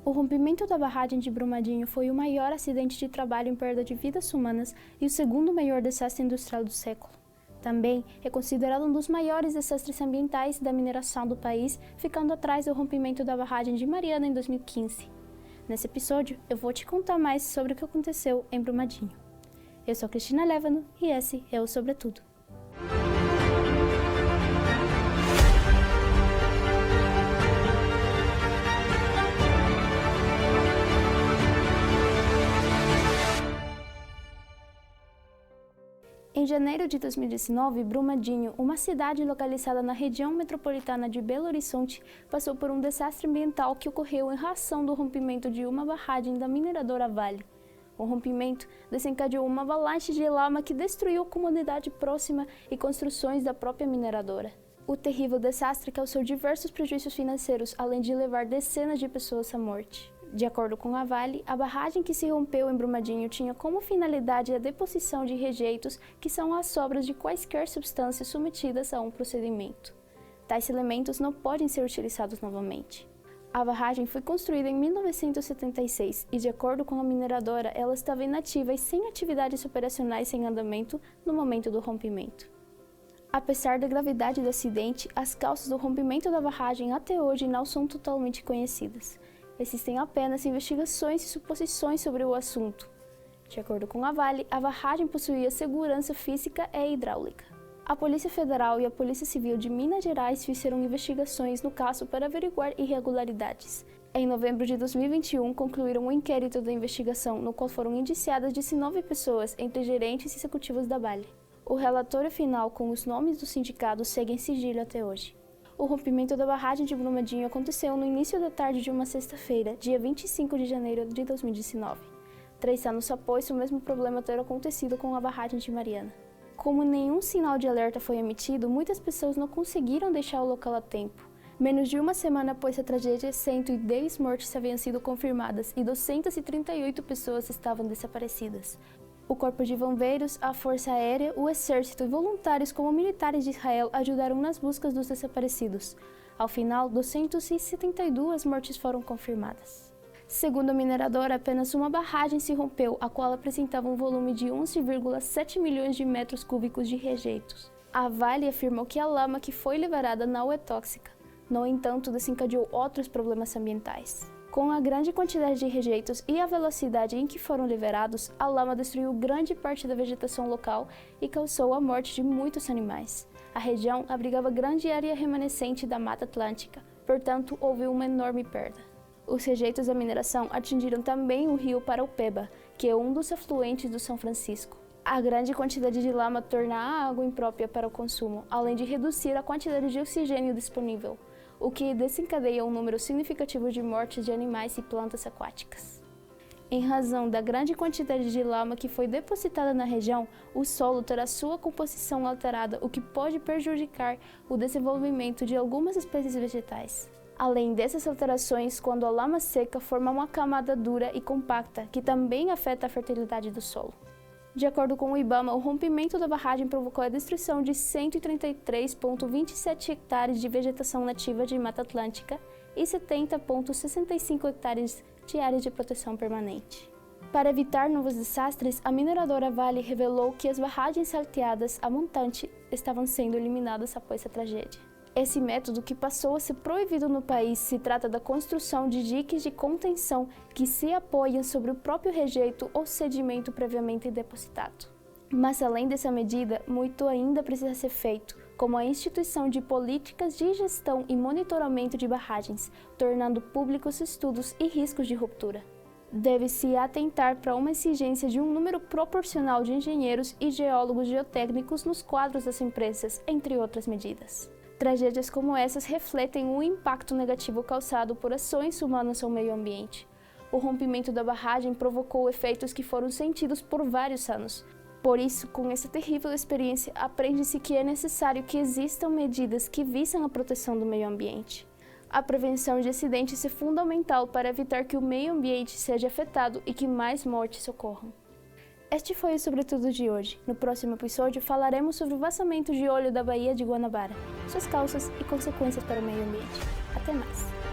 O rompimento da barragem de Brumadinho foi o maior acidente de trabalho em perda de vidas humanas e o segundo maior desastre industrial do século. Também é considerado um dos maiores desastres ambientais da mineração do país, ficando atrás do rompimento da barragem de Mariana em 2015. Nesse episódio, eu vou te contar mais sobre o que aconteceu em Brumadinho. Eu sou Cristina Lévano e esse é o Sobretudo. Em janeiro de 2019, Brumadinho, uma cidade localizada na região metropolitana de Belo Horizonte, passou por um desastre ambiental que ocorreu em razão do rompimento de uma barragem da mineradora Vale. O rompimento desencadeou uma avalanche de lama que destruiu a comunidade próxima e construções da própria mineradora. O terrível desastre causou diversos prejuízos financeiros, além de levar dezenas de pessoas à morte. De acordo com a Vale, a barragem que se rompeu em Brumadinho tinha como finalidade a deposição de rejeitos, que são as sobras de quaisquer substâncias submetidas a um procedimento. Tais elementos não podem ser utilizados novamente. A barragem foi construída em 1976 e, de acordo com a mineradora, ela estava inativa e sem atividades operacionais em andamento no momento do rompimento. Apesar da gravidade do acidente, as causas do rompimento da barragem até hoje não são totalmente conhecidas. Existem apenas investigações e suposições sobre o assunto. De acordo com a Vale, a barragem possuía segurança física e hidráulica. A Polícia Federal e a Polícia Civil de Minas Gerais fizeram investigações no caso para averiguar irregularidades. Em novembro de 2021, concluíram um inquérito da investigação, no qual foram indiciadas 19 pessoas, entre gerentes e executivos da Vale. O relatório final com os nomes dos sindicados segue em sigilo até hoje. O rompimento da barragem de Brumadinho aconteceu no início da tarde de uma sexta-feira, dia 25 de janeiro de 2019, 3 anos após o mesmo problema ter acontecido com a barragem de Mariana. Como nenhum sinal de alerta foi emitido, muitas pessoas não conseguiram deixar o local a tempo. Menos de uma semana após a tragédia, 110 mortes haviam sido confirmadas e 238 pessoas estavam desaparecidas. O Corpo de Bombeiros, a Força Aérea, o Exército e voluntários como militares de Israel ajudaram nas buscas dos desaparecidos. Ao final, 272 mortes foram confirmadas. Segundo a mineradora, apenas uma barragem se rompeu, a qual apresentava um volume de 11,7 milhões de metros cúbicos de rejeitos. A Vale afirmou que a lama que foi liberada não é tóxica. No entanto, desencadeou outros problemas ambientais. Com a grande quantidade de rejeitos e a velocidade em que foram liberados, a lama destruiu grande parte da vegetação local e causou a morte de muitos animais. A região abrigava grande área remanescente da Mata Atlântica, portanto, houve uma enorme perda. Os rejeitos da mineração atingiram também o rio Paraupeba, que é um dos afluentes do São Francisco. A grande quantidade de lama torna a água imprópria para o consumo, além de reduzir a quantidade de oxigênio disponível, o que desencadeia um número significativo de mortes de animais e plantas aquáticas. Em razão da grande quantidade de lama que foi depositada na região, o solo terá sua composição alterada, o que pode prejudicar o desenvolvimento de algumas espécies vegetais. Além dessas alterações, quando a lama seca forma uma camada dura e compacta, que também afeta a fertilidade do solo. De acordo com o IBAMA, o rompimento da barragem provocou a destruição de 133,27 hectares de vegetação nativa de Mata Atlântica e 70,65 hectares de áreas de proteção permanente. Para evitar novos desastres, a mineradora Vale revelou que as barragens salteadas a montante estavam sendo eliminadas após a tragédia. Esse método, que passou a ser proibido no país, se trata da construção de diques de contenção que se apoiam sobre o próprio rejeito ou sedimento previamente depositado. Mas além dessa medida, muito ainda precisa ser feito, como a instituição de políticas de gestão e monitoramento de barragens, tornando públicos estudos e riscos de ruptura. Deve-se atentar para uma exigência de um número proporcional de engenheiros e geólogos geotécnicos nos quadros das empresas, entre outras medidas. Tragédias como essas refletem o impacto negativo causado por ações humanas ao meio ambiente. O rompimento da barragem provocou efeitos que foram sentidos por vários anos. Por isso, com essa terrível experiência, aprende-se que é necessário que existam medidas que visam a proteção do meio ambiente. A prevenção de acidentes é fundamental para evitar que o meio ambiente seja afetado e que mais mortes ocorram. Este foi o Sobretudo de hoje. No próximo episódio falaremos sobre o vazamento de óleo da Baía de Guanabara, suas causas e consequências para o meio ambiente. Até mais!